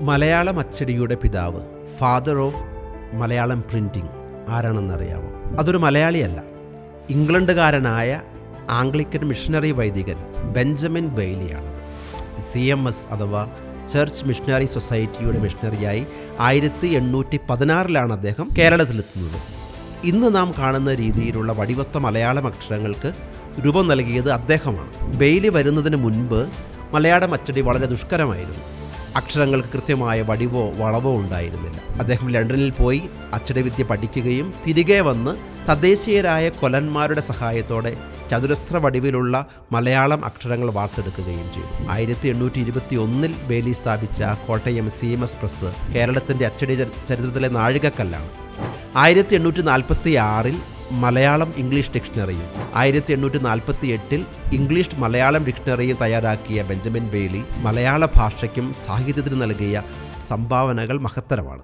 മലയാളം അച്ചടിയുടെ പിതാവ്, father of Malayalam printing ആരാണെന്നറിയാമോ? അതൊരു മലയാളിയല്ല, ഇംഗ്ലണ്ടുകാരനായ ആംഗ്ലിക്കൻ മിഷണറി വൈദികൻ ബെഞ്ചമിൻ ബെയ്ലിയാണ്. CMS അഥവാ ചർച്ച് മിഷണറി സൊസൈറ്റിയുടെ മിഷണറിയായി 1816 അദ്ദേഹം കേരളത്തിലെത്തുന്നത്. ഇന്ന് നാം കാണുന്ന രീതിയിലുള്ള വടിവത്ത മലയാളം അക്ഷരങ്ങൾക്ക് രൂപം നൽകിയത് അദ്ദേഹമാണ്. ബെയ്ലി വരുന്നതിന് മുൻപ് മലയാളം അച്ചടി വളരെ ദുഷ്കരമായിരുന്നു. അക്ഷരങ്ങൾക്ക് കൃത്യമായ വടിവോ വളവോ ഉണ്ടായിരുന്നില്ല. അദ്ദേഹം ലണ്ടനിൽ പോയി അച്ചടി വിദ്യ പഠിക്കുകയും തിരികെ വന്ന് തദ്ദേശീയരായ കൊലന്മാരുടെ സഹായത്തോടെ ചതുരശ്ര വടിവിലുള്ള മലയാളം അക്ഷരങ്ങൾ വാർത്തെടുക്കുകയും ചെയ്തു. 1821 ബെയ്ലി സ്ഥാപിച്ച കോട്ടയം CMS പ്രസ് കേരളത്തിൻ്റെ അച്ചടി ചരിത്രത്തിലെ നാഴികക്കല്ലാണ്. 1846 മലയാളം ഇംഗ്ലീഷ് ഡിക്ഷണറിയും 1848 ഇംഗ്ലീഷ് മലയാളം ഡിക്ഷണറിയും തയ്യാറാക്കിയ ബെഞ്ചമിൻ ബെയ്ലി മലയാള ഭാഷയ്ക്കും സാഹിത്യത്തിനും നൽകിയ സംഭാവനകൾ മഹത്തരമാണ്.